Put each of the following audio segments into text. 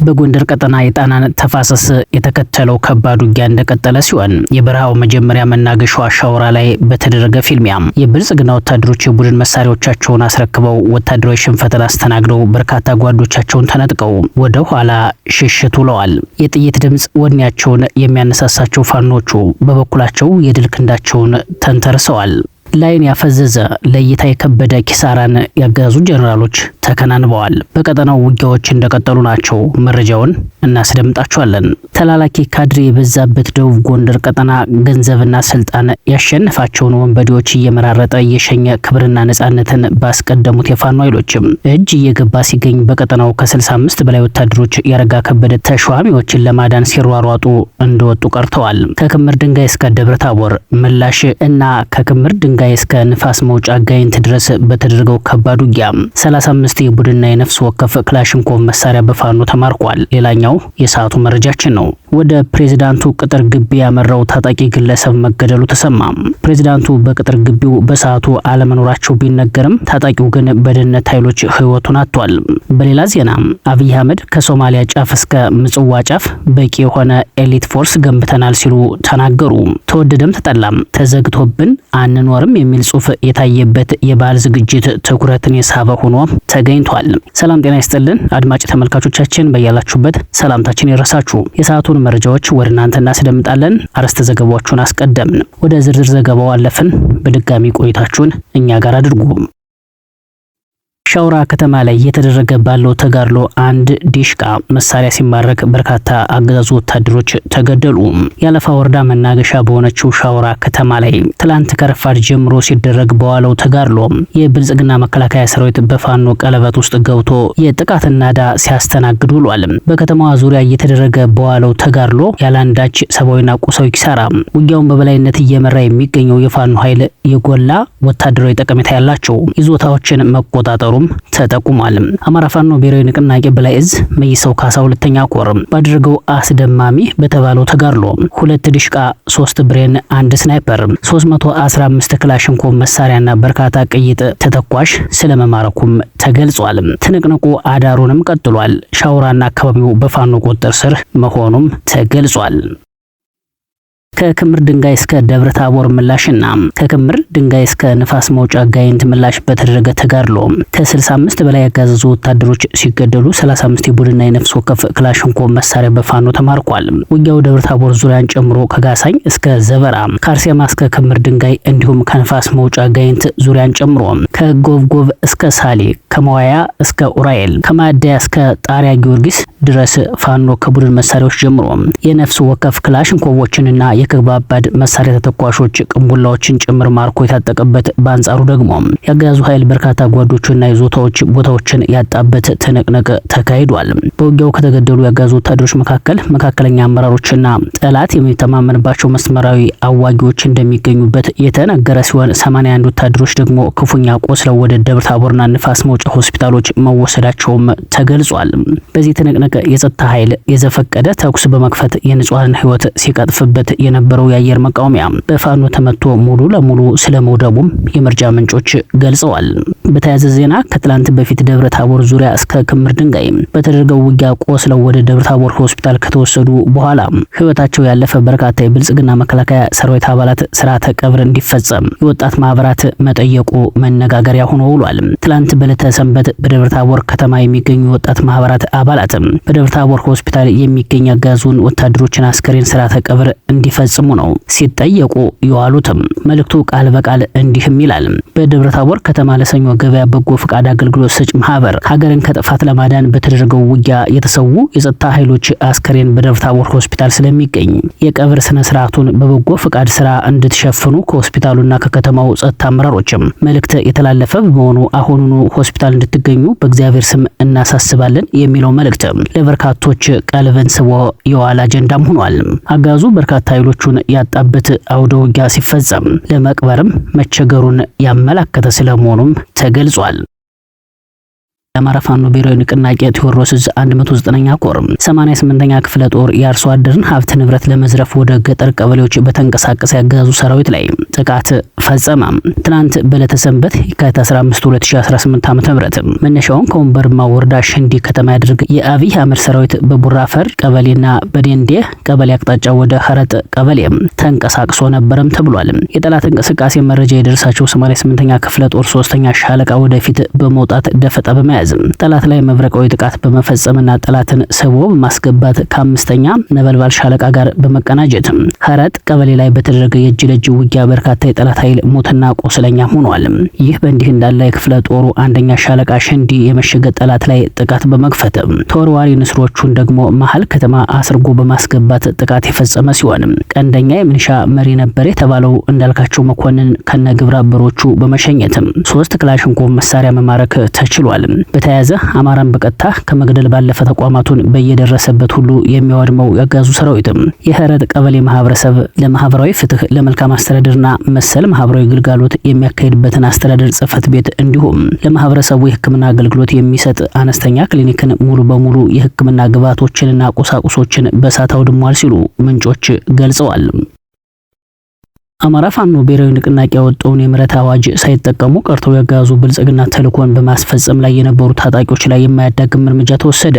በጎንደር ቀጠና የጣናን ተፋሰስ የተከተለው ከባድ ውጊያ እንደቀጠለ ሲሆን የበረሃው መጀመሪያ መናገሻው ሻውራ ላይ በተደረገ ፊልሚያ የብልጽግና ወታደሮች የቡድን መሳሪያዎቻቸውን አስረክበው ወታደራዊ ሽንፈትን አስተናግደው በርካታ ጓዶቻቸውን ተነጥቀው ወደ ኋላ ሽሽት ውለዋል። የጥይት ድምጽ ወኔያቸውን የሚያነሳሳቸው ፋኖቹ በበኩላቸው የድል ክንዳቸውን ተንተርሰዋል። ላይን ያፈዘዘ ለእይታ የከበደ ኪሳራን ያገዙ ጀነራሎች ተከናንበዋል። በቀጠናው ውጊያዎች እንደቀጠሉ ናቸው። መረጃውን እናስደምጣችኋለን። ተላላኪ ካድሬ የበዛበት ደቡብ ጎንደር ቀጠና ገንዘብና ስልጣን ያሸነፋቸውን ወንበዴዎች እየመራረጠ እየሸኘ ክብርና ነጻነትን ባስቀደሙት የፋኖ ኃይሎችም እጅ እየገባ ሲገኝ በቀጠናው ከ65 በላይ ወታደሮች ያረጋ ከበደ ተሿሚዎችን ለማዳን ሲሯሯጡ እንደወጡ ቀርተዋል። ከክምር ድንጋይ እስከ ደብረ ታቦር ምላሽ እና ከክምር ድንጋይ እስከ ንፋስ መውጫ ጋይንት ድረስ በተደረገው ከባድ ውጊያ 35 የቡድንና የነፍስ ወከፍ ክላሽንኮቭ መሳሪያ በፋኖ ተማርኳል። ሌላኛው የሰዓቱ መረጃችን ነው። ወደ ፕሬዝዳንቱ ቅጥር ግቢ ያመራው ታጣቂ ግለሰብ መገደሉ ተሰማ። ፕሬዝዳንቱ በቅጥር ግቢው በሰዓቱ አለመኖራቸው ቢነገርም ታጣቂው ግን በደህንነት ኃይሎች ህይወቱን አጥቷል። በሌላ ዜና አብይ አህመድ ከሶማሊያ ጫፍ እስከ ምጽዋ ጫፍ በቂ የሆነ ኤሊት ፎርስ ገንብተናል ሲሉ ተናገሩ። ተወደደም ተጠላም ተዘግቶብን አንኖርም የሚል ጽሑፍ የታየበት የባህል ዝግጅት ትኩረትን የሳበ ሆኖ ተገኝቷል። ሰላም ጤና ይስጥልን አድማጭ ተመልካቾቻችን፣ በያላችሁበት ሰላምታችን ይረሳችሁ። የሰዓቱን መረጃዎች ወደ እናንተ እናስደምጣለን። አርዕስተ ዘገባዎቹን አስቀደምን። ወደ ዝርዝር ዘገባው አለፍን። በድጋሚ ቆይታችሁን እኛ ጋር አድርጉ። ሻውራ ከተማ ላይ እየተደረገ ባለው ተጋድሎ አንድ ዲሽቃ መሳሪያ ሲማረክ በርካታ አገዛዙ ወታደሮች ተገደሉ። ያለፋ ወረዳ መናገሻ በሆነችው ሻውራ ከተማ ላይ ትላንት ከረፋድ ጀምሮ ሲደረግ በዋለው ተጋድሎ የብልጽግና መከላከያ ሰራዊት በፋኖ ቀለበት ውስጥ ገብቶ የጥቃት ናዳ ሲያስተናግድ ውሏል። በከተማዋ ዙሪያ እየተደረገ በዋለው ተጋድሎ ያላንዳች ሰብአዊና ቁሳዊ ኪሳራ ውጊያውን በበላይነት እየመራ የሚገኘው የፋኖ ኃይል የጎላ ወታደራዊ ጠቀሜታ ያላቸው ይዞታዎችን መቆጣጠሩ ተጠቁሟል። አማራ ፋኖ ብሔራዊ ንቅናቄ በላይ እዝ መይሰው ካሳ ሁለተኛ ኮር ባደረገው አስደማሚ በተባለው ተጋድሎ 2 ዲሽቃ፣ 3 ብሬን፣ 1 ስናይፐር፣ 315 ክላሽንኮቭ መሳሪያና በርካታ ቅይጥ ተተኳሽ ስለመማረኩም ተገልጿል። ትንቅንቁ አዳሩንም ቀጥሏል። ሻውራና አካባቢው በፋኖ ቁጥጥር ስር መሆኑም ተገልጿል። ከክምር ድንጋይ እስከ ደብረ ታቦር ምላሽና ከክምር ድንጋይ እስከ ንፋስ መውጫ ጋይንት ምላሽ በተደረገ ተጋድሎ ከ65 በላይ ያጋዘዙ ወታደሮች ሲገደሉ 35 የቡድንና የነፍስ ወከፍ ክላሽንኮቭ መሳሪያ በፋኖ ተማርኳል። ውጊያው ደብረ ታቦር ዙሪያን ጨምሮ ከጋሳኝ እስከ ዘበራ፣ ከአርሴማ እስከ ክምር ድንጋይ እንዲሁም ከንፋስ መውጫ ጋይንት ዙሪያን ጨምሮ ከጎብጎብ እስከ ሳሌ፣ ከመዋያ እስከ ኡራኤል፣ ከማደያ እስከ ጣሪያ ጊዮርጊስ ድረስ ፋኖ ከቡድን መሳሪያዎች ጀምሮ የነፍስ ወከፍ ክላሽንኮቮችንና የከባድ መሳሪያ ተተኳሾች ቅንቡላዎችን ጭምር ማርኮ የታጠቀበት፣ በአንጻሩ ደግሞ ያገዛዙ ኃይል በርካታ ጓዶችና ይዞታዎች ቦታዎችን ያጣበት ትንቅንቅ ተካሂዷል። በውጊያው ከተገደሉ ያገዛዙ ወታደሮች መካከል መካከለኛ አመራሮችና ጠላት የሚተማመንባቸው መስመራዊ አዋጊዎች እንደሚገኙበት የተነገረ ሲሆን 81 ወታደሮች ደግሞ ክፉኛ ቆስለው ወደ ደብረ ታቦርና ንፋስ መውጫ ሆስፒታሎች መወሰዳቸውም ተገልጿል። በዚህ ትንቅንቅ የጸጥታ ኃይል የዘፈቀደ ተኩስ በመክፈት የንጹሃንን ህይወት ሲቀጥፍበት የነበረው የአየር መቃወሚያ በፋኖ ተመቶ ሙሉ ለሙሉ ስለመውደቡም የመረጃ ምንጮች ገልጸዋል። በተያያዘ ዜና ከትላንት በፊት ደብረ ታቦር ዙሪያ እስከ ክምር ድንጋይ በተደረገው ውጊያ ቆስለው ወደ ደብረ ታቦር ሆስፒታል ከተወሰዱ በኋላ ህይወታቸው ያለፈ በርካታ የብልጽግና መከላከያ ሰራዊት አባላት ስርዓተ ቀብር እንዲፈጸም የወጣት ማህበራት መጠየቁ መነጋገሪያ ሆኖ ውሏል። ትላንት በዕለተ ሰንበት በደብረ ታቦር ከተማ የሚገኙ ወጣት ማህበራት አባላት በደብረ ታቦር ሆስፒታል የሚገኝ አጋዙን ወታደሮችን አስከሬን ስርዓተ ቀብር እንዲፈጽሙ ነው ሲጠየቁ የዋሉትም። መልእክቱ ቃል በቃል እንዲህም ይላል። በደብረ ታቦር ከተማ ለሰኞ ገበያ በጎ ፈቃድ አገልግሎት ሰጭ ማህበር ሀገርን ከጥፋት ለማዳን በተደረገው ውጊያ የተሰዉ የጸጥታ ኃይሎች አስከሬን በደብረ ታቦር ሆስፒታል ስለሚገኝ የቀብር ስነ ስርዓቱን በበጎ ፈቃድ ስራ እንድትሸፍኑ ከሆስፒታሉና ከከተማው ጸጥታ አመራሮችም መልእክት የተላለፈ በመሆኑ አሁኑኑ ሆስፒታል እንድትገኙ በእግዚአብሔር ስም እናሳስባለን የሚለው መልእክት ለበርካቶች ቀልብን ስቦ የዋለ አጀንዳም ሆኗል። አጋዙ በርካታ ኃይሎቹን ያጣበት አውደ ውጊያ ሲፈጸም ለመቅበርም መቸገሩን ያመላከተ ስለመሆኑም ተገልጿል። የአማራ ፋኖ ብሔራዊ ንቅናቄ ቴዎድሮስ ዕዝ 109ኛ ኮር 88ኛ ክፍለ ጦር የአርሶ አደርን ሀብት ንብረት ለመዝረፍ ወደ ገጠር ቀበሌዎች በተንቀሳቀሰ ያገዛዙ ሰራዊት ላይ ጥቃት ፈጸመ። ትናንት በዕለተ ሰንበት የካቲት 15 2018 ዓ.ም መነሻውን ከወንበርማ ወረዳ ሽንዲ ከተማ ያደረገ የአብይ አህመድ ሰራዊት በቡራፈር ቀበሌና በዴንዴ ቀበሌ አቅጣጫ ወደ ሀረጥ ቀበሌ ተንቀሳቅሶ ነበርም ተብሏል። የጠላት እንቅስቃሴ መረጃ የደረሳቸው 88ኛ ክፍለ ጦር 3ኛ ሻለቃ ወደፊት በመውጣት ደፈጣ በመያዝ ጠላት ላይ መብረቃዊ ጥቃት በመፈጸምና ጠላትን ስቦ በማስገባት ከ5ኛ ነበልባል ሻለቃ ጋር በመቀናጀት ሀረጥ ቀበሌ ላይ በተደረገ የእጅ ለእጅ ውጊያ በርካታ የጠላት ኃይል ሞትና ቆስለኛ ሆኗል። ይህ በእንዲህ እንዳለ የክፍለ ጦሩ 1ኛ ሻለቃ ሽንዲ የመሸገ ጠላት ላይ ጥቃት በመክፈት ተወርዋሪ ንስሮቹን ደግሞ መሀል ከተማ አስርጎ በማስገባት ጥቃት የፈጸመ ሲሆን ቀንደኛ የምንሻ መሪ ነበር የተባለው እንዳልካቸው መኮንን ከነግብረ አበሮቹ በመሸኘት 3 ክላሽንኮቭ መሳሪያ መማረክ ተችሏል። በተያያዘ አማራን በቀጥታ ከመግደል ባለፈ ተቋማቱን በየደረሰበት ሁሉ የሚያወድመው ያጋዙ ሰራዊት የሀረጥ ቀበሌ ማህበረሰብ ለማህበራዊ ፍትህ፣ ለመልካም አስተዳደርና መሰል ማህበራዊ ግልጋሎት የሚያካሂድበትን አስተዳደር ጽህፈት ቤት እንዲሁም ለማህበረሰቡ የሕክምና አገልግሎት የሚሰጥ አነስተኛ ክሊኒክን ሙሉ በሙሉ የሕክምና ግብዓቶችንና ቁሳቁሶችን በእሳት አውድሟል ሲሉ ምንጮች ገልጸዋል። አማራ ፋኖ ብሔራዊ ንቅናቄ ያወጣውን የምህረት አዋጅ ሳይጠቀሙ ቀርተው ያጋዙ ብልጽግና ተልእኮን በማስፈጸም ላይ የነበሩ ታጣቂዎች ላይ የማያዳግም እርምጃ ተወሰደ።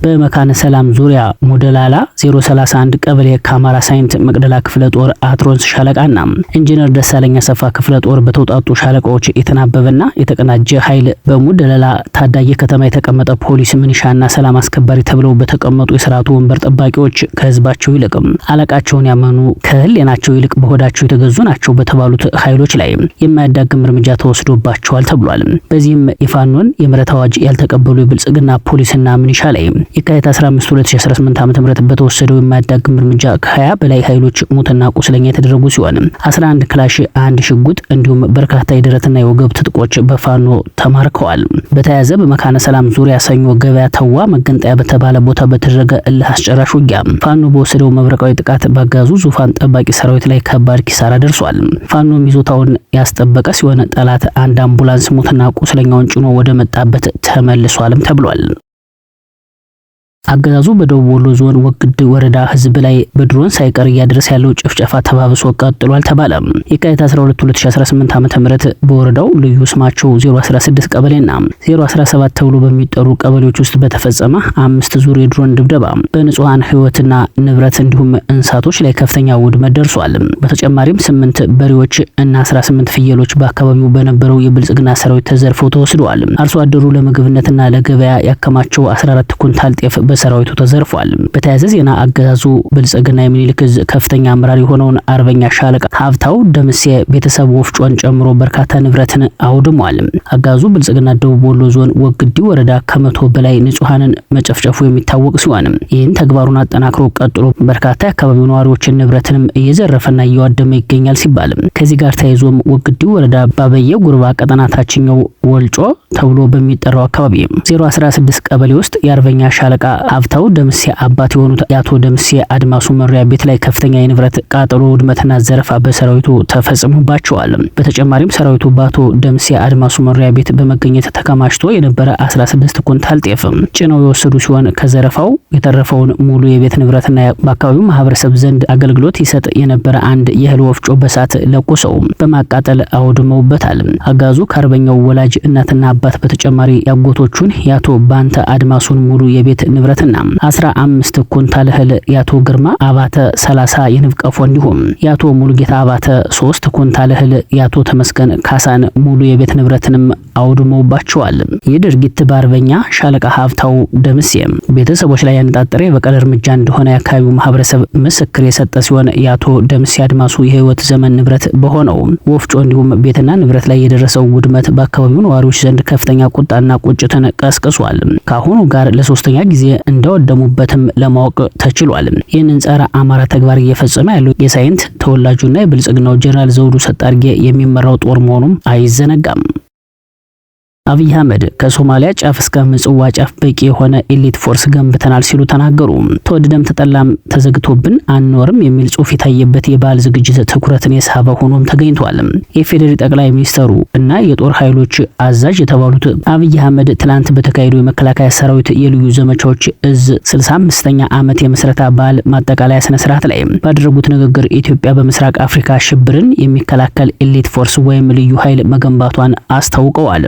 በመካነ ሰላም ዙሪያ ሞደላላ 031 ቀበሌ ከአማራ ሳይንት መቅደላ ክፍለ ጦር አትሮንስ ሻለቃና ኢንጂነር ደሳለኛ ሰፋ ክፍለ ጦር በተውጣጡ ሻለቃዎች የተናበበና የተቀናጀ ኃይል በሞደላላ ታዳጊ ከተማ የተቀመጠ ፖሊስ፣ ሚኒሻና ሰላም አስከባሪ ተብለው በተቀመጡ የስርዓቱ ወንበር ጠባቂዎች ከህዝባቸው ይልቅ አለቃቸውን ያመኑ ከህሊናቸው ይልቅ በሆዳቸው የተገዙ ናቸው በተባሉት ኃይሎች ላይ የማያዳግም እርምጃ ተወስዶባቸዋል ተብሏል። በዚህም የፋኖን የምህረት አዋጅ ያልተቀበሉ የብልጽግና ፖሊስና ሚኒሻ ላይ የካቲት 15 2018 ዓ.ም በተወሰደው የማያዳግም እርምጃ ከ20 በላይ ኃይሎች ሙትና ቁስለኛ የተደረጉ ሲሆን 11 ክላሽ፣ 1 ሽጉጥ እንዲሁም በርካታ የደረትና የወገብ ትጥቆች በፋኖ ተማርከዋል። በተያያዘ በመካነ ሰላም ዙሪያ ሰኞ ገበያ ተዋ መገንጠያ በተባለ ቦታ በተደረገ እልህ አስጨራሽ ውጊያ ፋኖ በወሰደው መብረቃዊ ጥቃት ባጋዙ ዙፋን ጠባቂ ሰራዊት ላይ ከባድ ኪሳራ ደርሷል። ፋኖም ይዞታውን ያስጠበቀ ሲሆን ጠላት አንድ አምቡላንስ ሞትና ቁስለኛውን ጭኖ ወደ መጣበት ተመልሷልም ተብሏል። አገዛዙ በደቡብ ወሎ ዞን ወግድ ወረዳ ህዝብ ላይ በድሮን ሳይቀር እያደረሰ ያለው ጭፍጨፋ ተባብሶ ቀጥሏል ተባለ። የካቲት 12 2018 ዓ.ም በወረዳው ልዩ ስማቸው 016 ቀበሌና 017 ተብሎ በሚጠሩ ቀበሌዎች ውስጥ በተፈጸመ 5 ዙር የድሮን ድብደባ በንጹሃን ህይወትና ንብረት እንዲሁም እንስሳቶች ላይ ከፍተኛ ውድመት ደርሷል። በተጨማሪም 8 በሬዎች እና 18 ፍየሎች በአካባቢው በነበረው የብልጽግና ሰራዊት ተዘርፈው ተወስደዋል። አርሶ አደሩ ለምግብነትና ለገበያ ያከማቸው 14 ኩንታል ጤፍ በሰራዊቱ ተዘርፏል። በተያያዘ ዜና አገዛዙ ብልጽግና የሚኒልክ ዕዝ ከፍተኛ አመራር የሆነውን አርበኛ ሻለቃ ሀብታው ደምሴ ቤተሰብ ወፍጮን ጨምሮ በርካታ ንብረትን አውድሟል። አገዛዙ ብልጽግና ደቡብ ወሎ ዞን ወግዲ ወረዳ ከ100 በላይ ንጹሃንን መጨፍጨፉ የሚታወቅ ሲሆን ይህን ተግባሩን አጠናክሮ ቀጥሎ በርካታ የአካባቢው ነዋሪዎችን ንብረትንም እየዘረፈና እያወደመ ይገኛል ሲባል ከዚህ ጋር ተያይዞም ወግዲ ወረዳ ባበየ ጉርባ ቀጠና ታችኛው ወልጮ ተብሎ በሚጠራው አካባቢ 016 ቀበሌ ውስጥ የአርበኛ ሻለቃ ሀብታው ደምሴ አባት የሆኑት የአቶ ደምሴ አድማሱ መኖሪያ ቤት ላይ ከፍተኛ የንብረት ቃጠሎ፣ ውድመትና ዘረፋ በሰራዊቱ ተፈጽሞባቸዋል። በተጨማሪም ሰራዊቱ በአቶ ደምሴ አድማሱ መኖሪያ ቤት በመገኘት ተከማችቶ የነበረ 16 ኩንታል ጤፍ ጭነው የወሰዱ ሲሆን ከዘረፋው የተረፈውን ሙሉ የቤት ንብረትና በአካባቢው ማህበረሰብ ዘንድ አገልግሎት ይሰጥ የነበረ አንድ የእህል ወፍጮ በሳት ለኩሰው በማቃጠል አውድመውበታል። አጋዙ ከአርበኛው ወላጅ እናትና አባት በተጨማሪ ያጎቶቹን የአቶ ባንተ አድማሱን ሙሉ የቤት ንብረትና 15 ኩንታል እህል፣ የአቶ ግርማ አባተ 30 የንብ ቀፎ እንዲሁም የአቶ ሙሉጌታ አባተ 3 ኩንታል እህል፣ የአቶ ተመስገን ካሳን ሙሉ የቤት ንብረትንም አውድመውባቸዋል። ይህ ድርጊት በአርበኛ ሻለቃ ሀብታው ደምሴ ቤተሰቦች ላይ ያነጣጠረ የበቀል እርምጃ እንደሆነ የአካባቢው ማህበረሰብ ምስክር የሰጠ ሲሆን የአቶ ደምሴ አድማሱ የህይወት ዘመን ንብረት በሆነው ወፍጮ እንዲሁም ቤትና ንብረት ላይ የደረሰው ውድመት በአካባቢው ነዋሪዎች ዘንድ ከፍተኛ ቁጣና ቁጭትን ቀስቅሷል። ከአሁኑ ጋር ለሶስተኛ ጊዜ እንደወደሙበትም ለማወቅ ተችሏል። ይህንን ጸረ አማራ ተግባር እየፈጸመ ያለው የሳይንት ተወላጁና የብልጽግናው ጀነራል ዘውዱ ሰጣርጌ የሚመራው ጦር መሆኑም አይዘነጋም። አብይ አህመድ ከሶማሊያ ጫፍ እስከ ምጽዋ ጫፍ በቂ የሆነ ኤሊት ፎርስ ገንብተናል ሲሉ ተናገሩ። ተወደደም ተጠላም ተዘግቶብን አንኖርም የሚል ጽሑፍ የታየበት የበዓል ዝግጅት ትኩረትን የሳበ ሆኖም ተገኝቷል። የፌዴራል ጠቅላይ ሚኒስተሩ እና የጦር ኃይሎች አዛዥ የተባሉት አብይ አህመድ ትላንት በተካሄደው የመከላከያ ሰራዊት የልዩ ዘመቻዎች እዝ 65ኛ ዓመት የመስረታ በዓል ማጠቃለያ ስነ ስርዓት ላይ ባደረጉት ንግግር ኢትዮጵያ በምስራቅ አፍሪካ ሽብርን የሚከላከል ኤሊት ፎርስ ወይም ልዩ ኃይል መገንባቷን አስታውቀዋል።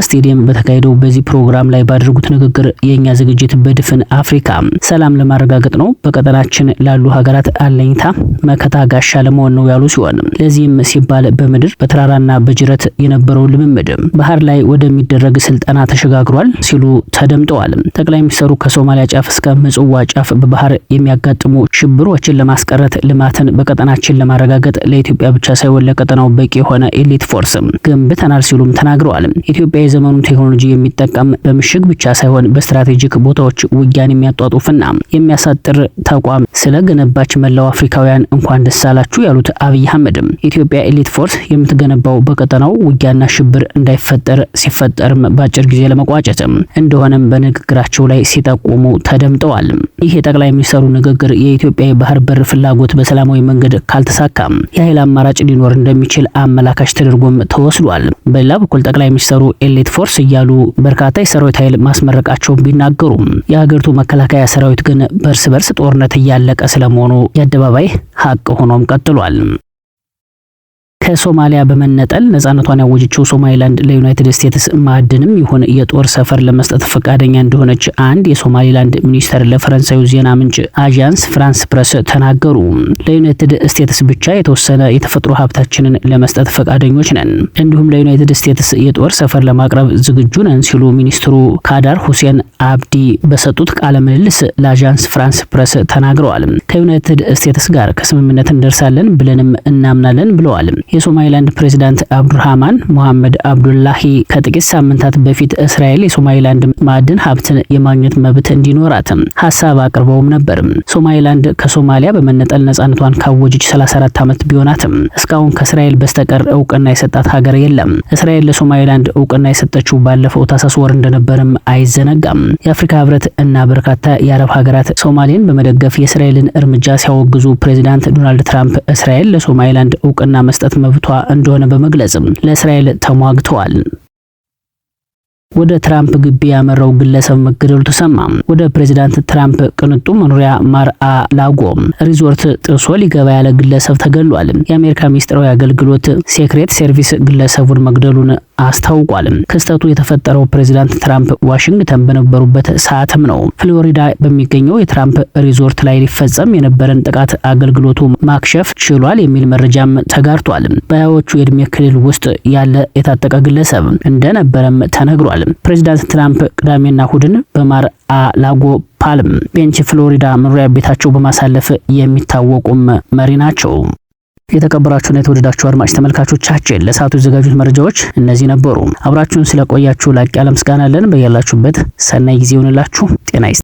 ስቴዲየም በተካሄደው በዚህ ፕሮግራም ላይ ባደረጉት ንግግር የኛ ዝግጅት በድፍን አፍሪካ ሰላም ለማረጋገጥ ነው፣ በቀጠናችን ላሉ ሀገራት አለኝታ መከታ ጋሻ ለመሆን ነው ያሉ ሲሆን ለዚህም ሲባል በምድር በተራራና በጅረት የነበረው ልምምድ ባህር ላይ ወደሚደረግ ስልጠና ተሸጋግሯል ሲሉ ተደምጠዋል። ጠቅላይ ሚኒስትሩ ከሶማሊያ ጫፍ እስከ ምጽዋ ጫፍ በባህር የሚያጋጥሙ ሽብሮችን ለማስቀረት ልማትን በቀጠናችን ለማረጋገጥ ለኢትዮጵያ ብቻ ሳይሆን ለቀጠናው በቂ የሆነ ኤሊት ፎርስ ገንብተናል ሲሉም ተናግረዋል። ኢትዮጵያ የዘመኑን ቴክኖሎጂ የሚጠቀም በምሽግ ብቻ ሳይሆን በስትራቴጂክ ቦታዎች ውጊያን የሚያጧጡፍና የሚያሳጥር ተቋም ስለገነባች መላው አፍሪካውያን እንኳን ደስ አላችሁ ያሉት አብይ አህመድ ኢትዮጵያ ኤሊት ፎርስ የምትገነባው በቀጠናው ውጊያና ሽብር እንዳይፈጠር ሲፈጠርም በአጭር ጊዜ ለመቋጨት እንደሆነም በንግግራቸው ላይ ሲጠቁሙ ተደምጠዋል። ይህ የጠቅላይ ሚኒስትሩ ንግግር የኢትዮጵያ የባህር በር ፍላጎት በሰላማዊ መንገድ ካልተሳካም የኃይል አማራጭ ሊኖር እንደሚችል አመላካች ተደርጎም ተወስዷል። በሌላ በኩል ጠቅላይ ሚኒስትሩ ኤሊት ፎርስ እያሉ በርካታ የሰራዊት ኃይል ማስመረቃቸው ቢናገሩም የሀገሪቱ መከላከያ ሰራዊት ግን በርስ በርስ ጦርነት እያለቀ ስለመሆኑ የአደባባይ ሀቅ ሆኖም ቀጥሏል። ከሶማሊያ በመነጠል ነጻነቷን ያወጀችው ሶማሊላንድ ለዩናይትድ ስቴትስ ማዕድንም ይሁን የጦር ሰፈር ለመስጠት ፈቃደኛ እንደሆነች አንድ የሶማሊላንድ ሚኒስተር ለፈረንሳዩ ዜና ምንጭ አዣንስ ፍራንስ ፕረስ ተናገሩ። ለዩናይትድ ስቴትስ ብቻ የተወሰነ የተፈጥሮ ሀብታችንን ለመስጠት ፈቃደኞች ነን፣ እንዲሁም ለዩናይትድ ስቴትስ የጦር ሰፈር ለማቅረብ ዝግጁ ነን ሲሉ ሚኒስትሩ ካዳር ሁሴን አብዲ በሰጡት ቃለ ምልልስ ለአዣንስ ፍራንስ ፕረስ ተናግረዋል። ከዩናይትድ ስቴትስ ጋር ከስምምነት እንደርሳለን ብለንም እናምናለን ብለዋል። የሶማሊላንድ ፕሬዝዳንት አብዱራህማን ሙሐመድ አብዱላሂ ከጥቂት ሳምንታት በፊት እስራኤል የሶማሊላንድ ማዕድን ሀብትን የማግኘት መብት እንዲኖራት ሀሳብ አቅርበውም ነበር። ሶማሊላንድ ከሶማሊያ በመነጠል ነጻነቷን ካወጀች 34 ዓመት ቢሆናትም እስካሁን ከእስራኤል በስተቀር እውቅና የሰጣት ሀገር የለም። እስራኤል ለሶማሊላንድ እውቅና የሰጠችው ባለፈው ታህሳስ ወር እንደነበርም አይዘነጋም። የአፍሪካ ህብረት እና በርካታ የአረብ ሀገራት ሶማሌን በመደገፍ የእስራኤልን እርምጃ ሲያወግዙ ፕሬዝዳንት ዶናልድ ትራምፕ እስራኤል ለሶማሊላንድ እውቅና መስጠት መብቷ እንደሆነ በመግለጽ ለእስራኤል ተሟግተዋል። ወደ ትራምፕ ግቢ ያመራው ግለሰብ መገደሉ ተሰማ። ወደ ፕሬዝዳንት ትራምፕ ቅንጡ መኖሪያ ማር-አ-ላጎ ሪዞርት ጥሶ ሊገባ ያለ ግለሰብ ተገሏል። የአሜሪካ ሚስጥራዊ አገልግሎት ሴክሬት ሰርቪስ ግለሰቡን መግደሉን አስታውቋል። ክስተቱ የተፈጠረው ፕሬዝዳንት ትራምፕ ዋሽንግተን በነበሩበት ሰዓትም ነው። ፍሎሪዳ በሚገኘው የትራምፕ ሪዞርት ላይ ሊፈጸም የነበረን ጥቃት አገልግሎቱ ማክሸፍ ችሏል የሚል መረጃም ተጋርቷል። በሀያዎቹ የእድሜ ክልል ውስጥ ያለ የታጠቀ ግለሰብ እንደነበረም ተነግሯል። ፕሬዝዳንት ትራምፕ ቅዳሜና እሁድን በማር-አ-ላጎ ፓልም ቤንች ፍሎሪዳ መኖሪያ ቤታቸው በማሳለፍ የሚታወቁም መሪ ናቸው። የተከበራችሁና የተወደዳችሁ አድማጭ ተመልካቾቻችን ለሰዓቱ የተዘጋጁት መረጃዎች እነዚህ ነበሩ። አብራችሁን ስለቆያችሁ ላቅ ያለ ምስጋና አለን። በያላችሁበት ሰናይ ጊዜ ይሁንላችሁ። ጤና